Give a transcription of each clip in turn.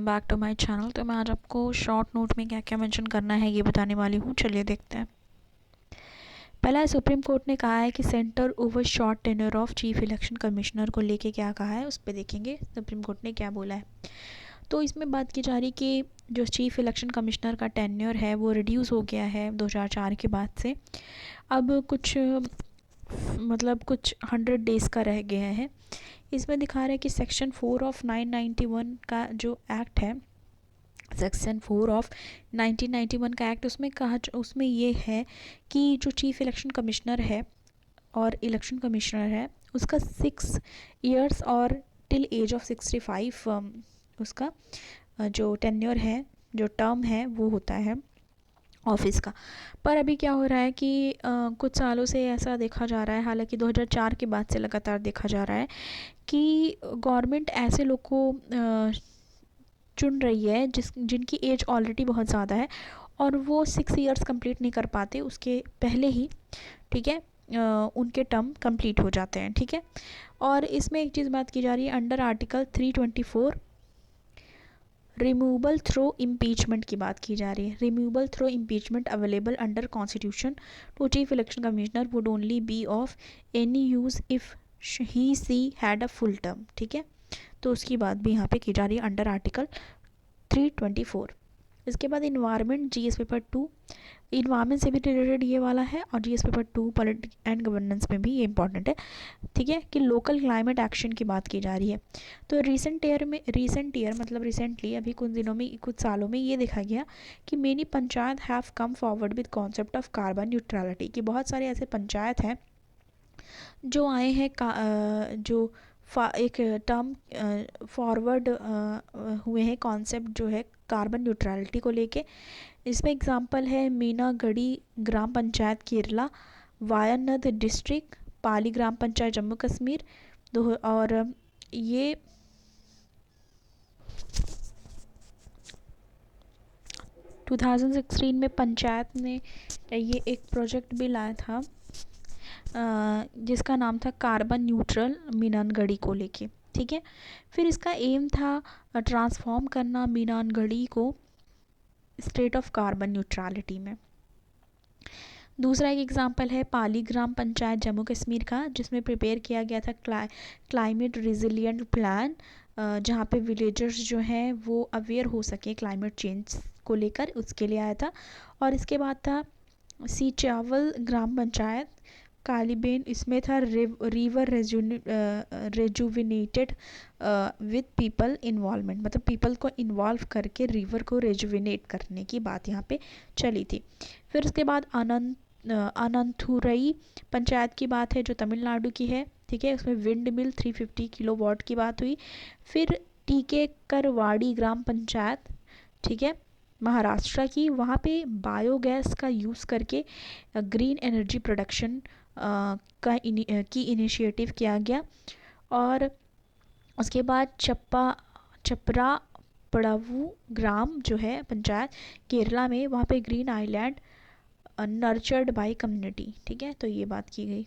Welcome back to my channel. तो मैं आज आपको शॉर्ट नोट में क्या क्या मेंशन करना है ये बताने वाली हूँ। चलिए देखते हैं। पहला है, सुप्रीम कोर्ट ने कहा है कि centre over short tenure of chief election commissioner को लेके क्या कहा है, उस पर देखेंगे सुप्रीम कोर्ट ने क्या बोला है। तो इसमें बात की जा रही कि जो चीफ इलेक्शन कमिश्नर का टेन्योर है वो रिड्यूस हो गया है 2004 के बाद से। अब कुछ 100 डेज़ का रह गया है। इसमें दिखा रहा है कि सेक्शन 4 ऑफ 991 का जो एक्ट है, सेक्शन 4 ऑफ 1991 का एक्ट, उसमें ये है कि जो चीफ इलेक्शन कमिश्नर है और इलेक्शन कमिश्नर है उसका 6 इयर्स और टिल एज ऑफ 65 उसका जो टेन्योर है, जो टर्म है वो होता है ऑफिस का। पर अभी क्या हो रहा है कि कुछ सालों से ऐसा देखा जा रहा है, हालांकि 2004 के बाद से लगातार देखा जा रहा है कि गवर्नमेंट ऐसे लोग को चुन रही है जिनकी एज ऑलरेडी बहुत ज़्यादा है और वो 6 इयर्स कंप्लीट नहीं कर पाते उसके पहले ही, ठीक है, उनके टर्म कंप्लीट हो जाते हैं, ठीक है। और इसमें एक चीज़ बात की जा रही है, under article 324 removal through impeachment की बात की जा रही है। Removal through impeachment available under constitution to chief election commissioner would only be of any use if he she had a full term, ठीक है। तो उसकी बात भी यहाँ पे की जा रही है अंडर आर्टिकल 324। इसके बाद इन्वायरमेंट, जीएस पेपर 2, इन्वायरमेंट से भी रिलेटेड ये वाला है और GS paper 2 politics and governance में भी ये इंपॉर्टेंट है, ठीक है, कि लोकल क्लाइमेट एक्शन की बात की जा रही है। तो रिसेंट ईयर मतलब रिसेंटली अभी कुछ दिनों में, कुछ सालों में ये देखा गया कि many panchayat have come forward with concept of carbon neutrality, कि बहुत सारे ऐसे पंचायत हैं जो आए हैं जो एक टर्म फॉरवर्ड हुए हैं कॉन्सेप्ट जो है कार्बन न्यूट्रलिटी को लेके। इसमें एग्जांपल है मीनागढ़ी ग्राम पंचायत केरला, वायनाड डिस्ट्रिक्ट, पाली ग्राम पंचायत जम्मू कश्मीर। और ये 2016 में पंचायत ने ये एक प्रोजेक्ट भी लाया था जिसका नाम था कार्बन न्यूट्रल मीनागढ़ी को लेके, ठीक है। फिर इसका एम था ट्रांसफॉर्म करना मीनागढ़ी को स्टेट ऑफ कार्बन न्यूट्रलिटी में। दूसरा एक एग्जांपल है पाली ग्राम पंचायत जम्मू कश्मीर का, जिसमें प्रिपेयर किया गया था क्लाइमेट रिजिलियंट प्लान, जहाँ पे विलेजर्स जो हैं वो अवेयर हो सके क्लाइमेट चेंज को लेकर, उसके लिए आया था। और इसके बाद था सीचावल ग्राम पंचायत कालीबेन, इसमें था river rejuvenated with people involvement, मतलब पीपल को इन्वॉल्व करके रिवर को रेजुविनेट करने की बात यहाँ पे चली थी। फिर उसके बाद अनंतुरई पंचायत की बात है जो तमिलनाडु की है, ठीक है, उसमें विंड मिल 350 किलोवाट की बात हुई। फिर टीकेकरवाड़ी ग्राम पंचायत, ठीक है, महाराष्ट्र की, वहाँ पे बायोगैस का यूज़ करके ग्रीन एनर्जी प्रोडक्शन की इनिशिएटिव किया गया। और उसके बाद चपरा पड़ावू ग्राम जो है पंचायत केरला में, वहाँ पे green island nurtured by community, ठीक है, तो ये बात की गई।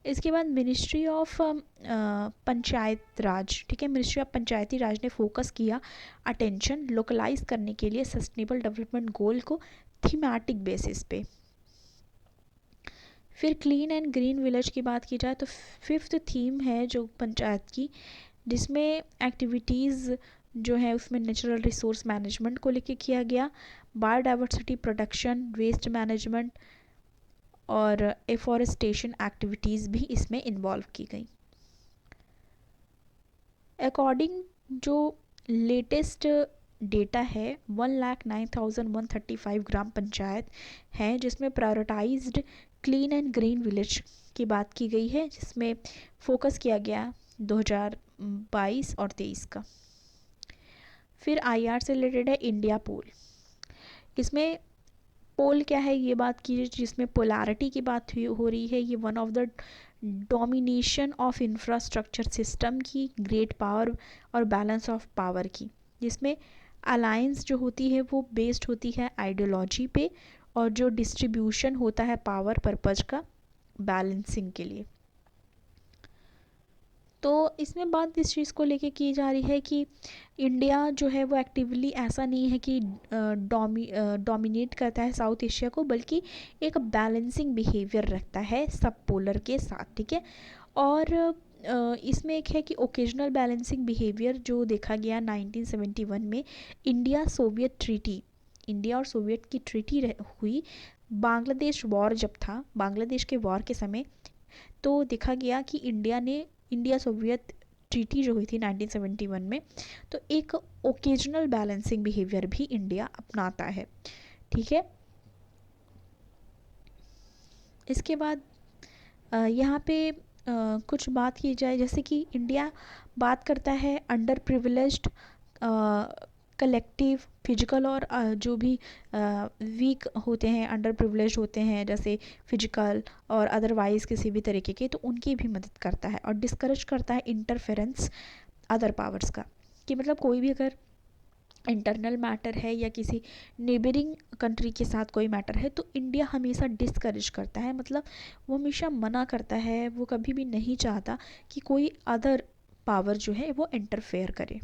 इसके बाद मिनिस्ट्री ऑफ पंचायत राज, ठीक है, मिनिस्ट्री ऑफ पंचायती राज ने फोकस किया अटेंशन लोकलाइज करने के लिए सस्टेनेबल डेवलपमेंट गोल को थीमेटिक बेसिस पे। फिर क्लीन एंड ग्रीन विलेज की बात की जाए तो 5th थीम है जो पंचायत की, जिसमें एक्टिविटीज़ जो है उसमें नेचुरल रिसोर्स मैनेजमेंट को लेके किया गया, बायोडाइवर्सिटी प्रोटेक्शन, वेस्ट मैनेजमेंट और एफॉरेस्टेशन एक्टिविटीज़ भी इसमें इन्वॉल्व की गई। अकॉर्डिंग जो लेटेस्ट डेटा है 1,09,135 ग्राम पंचायत हैं जिसमें prioritised clean and green village की बात की गई है, जिसमें फोकस किया गया 2022 और 23 का। फिर आईआर से रिलेटेड है इंडिया पोल। इसमें पोल क्या है ये बात की, जिसमें पोलैरिटी की बात हो रही है। ये one of the domination of infrastructure system की, ग्रेट पावर और बैलेंस ऑफ पावर की, जिसमें अलायंस जो होती है वो बेस्ड होती है आइडियोलॉजी पे, और जो डिस्ट्रीब्यूशन होता है पावर पर्पज का बैलेंसिंग के लिए। तो इसमें बात इस चीज़ को लेके की जा रही है कि इंडिया जो है वो एक्टिवली ऐसा नहीं है कि डोमिनेट करता है साउथ एशिया को, बल्कि एक बैलेंसिंग बिहेवियर रखता है सब पोलर के साथ, ठीक है। और इसमें एक है कि ओकेजनल बैलेंसिंग बिहेवियर जो देखा गया 1971 में इंडिया सोवियत ट्रीटी, इंडिया और सोवियत की ट्रीटी हुई बांग्लादेश वॉर जब था, बांग्लादेश के वॉर के समय, तो देखा गया कि इंडिया सोवियत ट्रीटी जो हुई थी 1971 में, तो एक ओकेजनल बैलेंसिंग बिहेवियर भी इंडिया अपनाता है, ठीक है। इसके बाद यहाँ पे कुछ बात की जाए, जैसे कि इंडिया बात करता है अंडर प्रिविलेज्ड कलेक्टिव फिजिकल और जो भी वीक होते हैं, अंडर प्रिविलेज होते हैं, जैसे फिजिकल और अदरवाइज किसी भी तरीके के, तो उनकी भी मदद करता है। और डिस्करेज करता है इंटरफेरेंस अदर पावर्स का, कि मतलब कोई भी अगर इंटरनल मैटर है या किसी नेबरिंग कंट्री के साथ कोई मैटर है, तो इंडिया हमेशा डिस्करेज करता है, मतलब वो हमेशा मना करता है, वो कभी भी नहीं चाहता कि कोई अदर पावर जो है वो इंटरफेयर करे।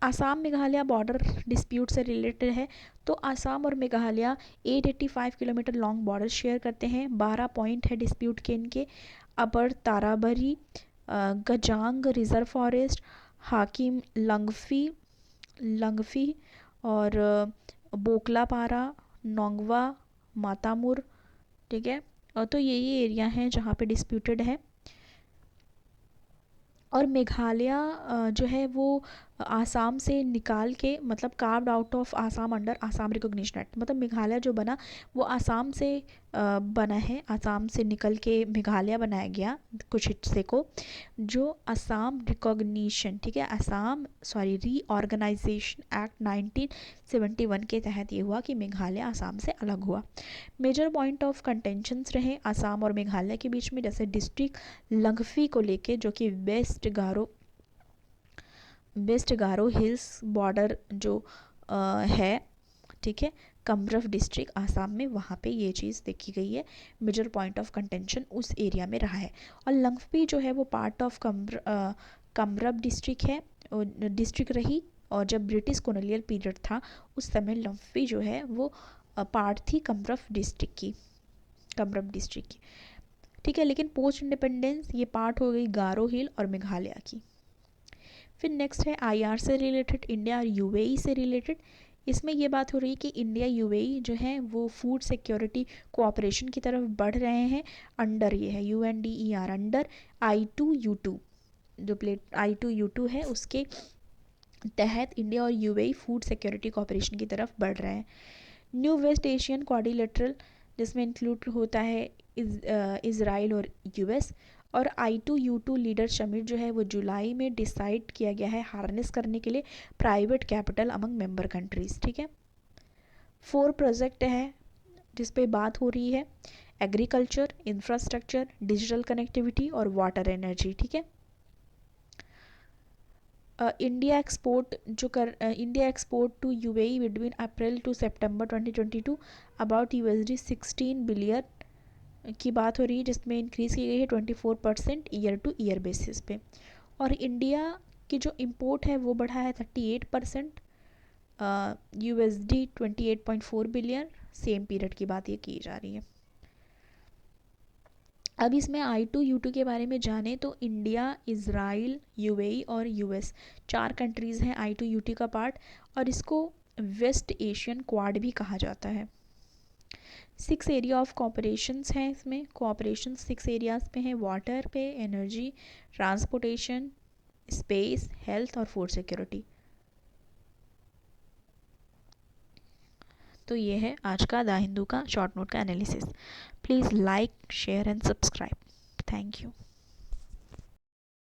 आसाम मेघालय बॉर्डर डिस्प्यूट से रिलेटेड है, तो आसाम और Meghalaya 885 kilometre long border share करते हैं। 12 पॉइंट है डिस्प्यूट के इनके, अपर ताराबरी, गजांग रिजर्व फॉरेस्ट, हाकिम लंगफी लंगफी और बोकलापारा, नोंगवा, मातामुर, ठीक है। तो ये एरिया हैं जहाँ पे डिस्प्यूटेड है। और मेघालय जो है वो आसाम से निकाल के, मतलब carved out of Assam under Assam recognition act, मतलब मेघालय जो बना वो आसाम से बना है, आसाम से निकल के मेघालय बनाया गया कुछ हिस्से को, जो आसाम रिकॉग्निशन, ठीक है, रीऑर्गेनाइजेशन एक्ट 1971 के तहत ये हुआ कि मेघालय आसाम से अलग हुआ। मेजर पॉइंट ऑफ कंटेंशंस रहे आसाम और मेघालय के बीच में, जैसे डिस्ट्रिक्ट लंगफी को लेके, जो कि वेस्ट गारो हिल्स बॉर्डर जो है, ठीक है, कमरफ डिस्ट्रिक्ट आसाम में, वहाँ पे ये चीज़ देखी गई है। मेजर पॉइंट ऑफ कंटेंशन उस एरिया में रहा है। और लंगफी जो है वो पार्ट ऑफ कमरफ डिस्ट्रिक्ट है, डिस्ट्रिक्ट रही। और जब ब्रिटिश कॉलोनियल पीरियड था उस समय लंगफी जो है वो पार्ट थी कमरफ डिस्ट्रिक्ट की, ठीक है। लेकिन पोस्ट इंडिपेंडेंस ये पार्ट हो गई गारो हिल और मेघालय की। फिर नेक्स्ट है आईआर से रिलेटेड, इंडिया और यूएई से रिलेटेड। इसमें ये बात हो रही है कि इंडिया यूएई जो है वो फूड सिक्योरिटी कोऑपरेशन की तरफ बढ़ रहे हैं, अंडर ये है UNDER, अंडर I2U2, जो प्लेट I2U2 है उसके तहत इंडिया और यूएई फूड सिक्योरिटी कोऑपरेशन की तरफ बढ़ रहे हैं। न्यू वेस्ट एशियन क्वाड्रिलेटरल, जिसमें इंक्लूड होता है इज़राइल और यूएस। और I2U2 लीडर समिट जो है वो जुलाई में डिसाइड किया गया है हार्नेस करने के लिए private capital among member countries, ठीक है। 4 प्रोजेक्ट है जिस पे बात हो रही है, एग्रीकल्चर, इंफ्रास्ट्रक्चर, डिजिटल कनेक्टिविटी और वाटर एनर्जी, ठीक है। India export to UAE between April to September 2022 about $16 billion की बात हो रही है, जिसमें इंक्रीज़ की गई है 24% ईयर टू ईयर बेसिस पे। और इंडिया की जो इंपोर्ट है वो बढ़ा है 38%, $28.4 बिलियन, सेम पीरियड की बात ये की जा रही है। अब इसमें I2U2 के बारे में जाने तो इंडिया, इज़राइल, यूएई और यूएस 4 कंट्रीज़ हैं I2U2 का पार्ट, और इसको वेस्ट एशियन क्वाड भी कहा जाता है। 6 एरिया ऑफ कोऑपरेशंस हैं इसमें, कोऑपरेशन 6 एरियाज़ पे हैं, वाटर पे, एनर्जी, ट्रांसपोर्टेशन, स्पेस, हेल्थ और फूड सिक्योरिटी। तो ये है आज का द हिंदू का शॉर्ट नोट का analysis. Please like, share and subscribe. Thank you.